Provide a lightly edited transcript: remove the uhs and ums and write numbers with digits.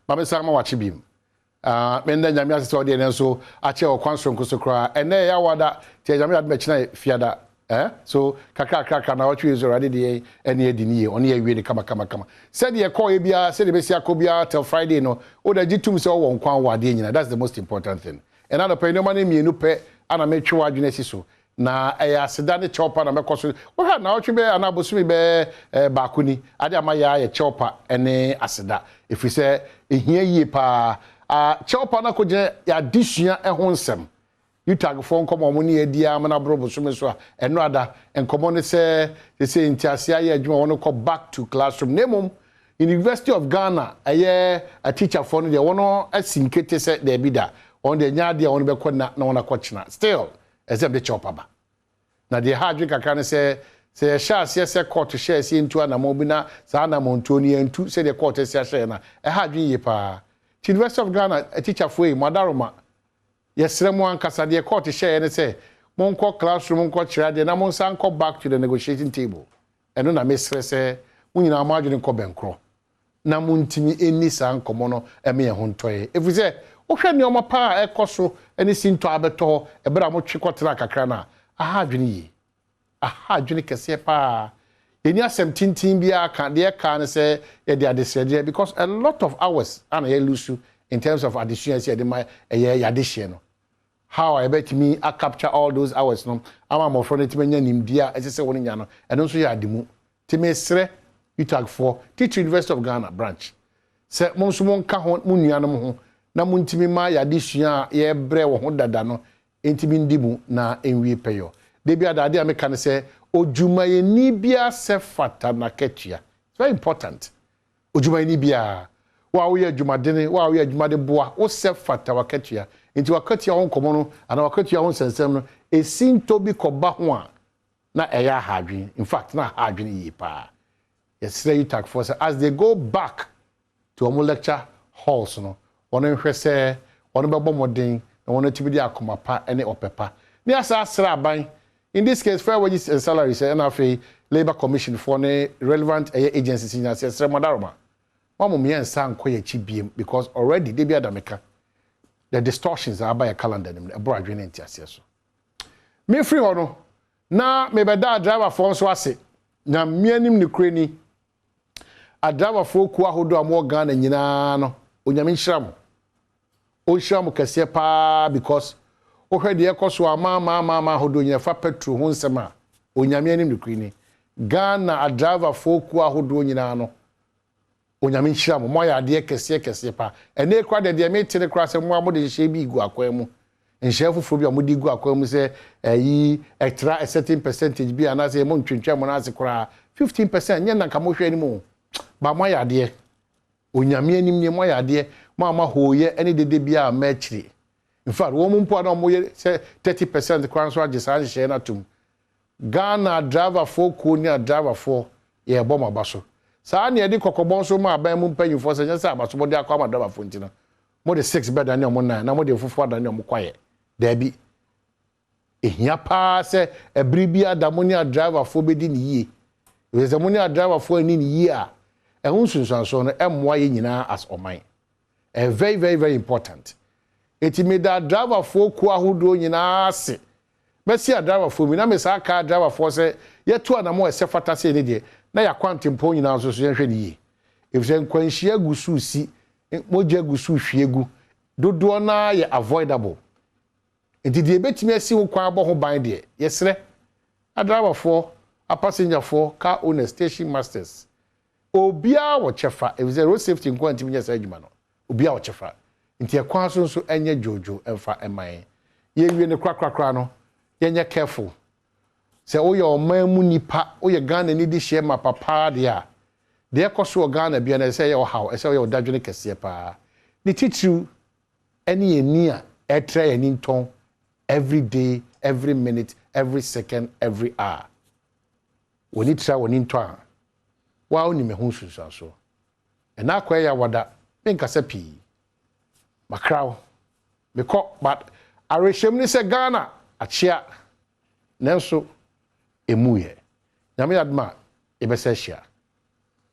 Mama sama wachi bim. Menda nyame asese ode ne so ache okwanso nkoso kra. Ene ya wada tie nyame ade mechina fiada. So kakra na watch is already the any edini oni awie ne kama. Said ye call e bia said be sia ko bia till Friday no. O da gitum se wo nkwan wade nyina. That's the most important thing. And na pe no mane mienu pe ana metwe wadwene siso. Na eya aseda ne chopa na mekoso. Wo ha na watch be ana bosumi be bakuni. Ade amaya ye chopa ene aseda. If we say ehia yie pa chopa na ko je ya disua ehon nsem. UTAG for Nkommo money edia mana brobo so so eno ada Nkommo ne say ntiasia ye adwuma wono ko back to classroom nemum University of Ghana a teacher for no de wono asinkete say there be da on de nya de wono be ko na wona ko china still except the chopper ba na de ha adwika kan say sha se court share si ntu ana mo bi na sa na mo ntoni ntu say the court say share na ha adwin ye pa University of Ghana a teacher for madaroma yesremu ankasa de court share ne say monko classroom monko chira de na monsan ko back to the negotiating table eno na mesre say munyina amadwene ko benkro na muntimi eni san Nkommo no eme ye hontoye efu say wo hwe ne omo pa ekoso eni sinto abeto ebra mo twekotera kakra na ahadwene kese pa eni asem tintin bia ka de ka ne say ye de adesede because a lot of hours ana ye lose in terms of addition say de my ye addition no how I bet me I capture all those hours no ama mo fro ne timanya nimdia ese woni nya no eno so ya adimu timesre UTAG for Teach University of Ghana branch se mo so mo nka ho mo nuanom ho na mo ntimi ma ya disua ye bre wo ho dada no ntimi ndimu na enwie peyo de bia dade ameka ne se ojumayeni bia se fata na ketua it's very important ojumayeni bia wa wo ye adwumadene wa wo ye adwumade boa wo se fata wa ketua nti wakatia won Nkommo no ana wakatia won sensem no esinto bi koba ho a na eya hadwen in fact na hadwen yi pa yes UTAG for as they go back to our lecture halls no wono hwe se wono bebo modern na wono tibidi akoma pa ene opepa ni asa asra aban in this case fair wages and salaries and afi labor commission for ne relevant agencies in asra madaroma mamo me ensa nkoye chibiem because already they be adameka the distortions are by a calendar them abroad adwene ntiase so me free hono na me beda driver for so ase na mianim ne kreni a driver for ku ahodo amo Ghana nyina no onyame nhyiram o nhyiram kase pa because o hwede ekoso ama ahodo nyina fa petrol ho nsema onyame anim ne kreni Ghana a driver for ku ahodo nyina no onyame nhyiram mo ya de kese pa ene kwa de me tire kwa se mo amode hye bi gu akwan mu nhye foforo bi amode gu akwan mu se yi extra a certain percentage bi ana se mo ntwentwa mo na se kura 15% nya na ka mo hwe ni mo ba mo ya de onyame anim ni mo ya de mo ama hoye ene dede bi a ma chiri in fact wo mo mpo na mo ye se 30% kwa so agisa hye na tum Ghana driver for ko ni a driver for ye bo ma baso sa na yedi kokobon so ma aban mu mpanyufo se nyensa abaso bode akwa madaba fonti no mo de 6 bed na mo 9 na mo de fufu ada na mo kwaye da bi ehia pa se ebribi adamonia driver fo bedi ni yie we se monia driver fo ni yie a ehun sunsanso no emwa ye nyina as oman very very very important etimeda driver fo ku ahodo nyina ase besi a driver fo mi na me sa ka driver fo se yetu anamo ese fata se ni de na ya kwantempo nyina so so yenhwe ni yi efse nkwanhia gusu si moja gusu hwiegu dodo na ye avoidable enti de betimi asi wo kwan abo ho ban de yesre driver for a passenger for car owner station masters obia wo chefa efse road safety nkwantim nya sa adwuma no obia wo chefa enti ekwan so enye jojo emfa eman ye wie ne krakrakra no yenye careful se o yo mamu nipa o ye Ghana ni di hye ma papa de a de ekoso Ghana bia na se ye o haw se ye o dadwene kese pa ni titru eni eni a etra eni nton every day every minute every second every hour woni tra woni nton wa oni me hu susu so na akwa ya wada me nkasa pi makraw me ko but areshem ni se Ghana achia nenso emuye nyame adma ebeseshia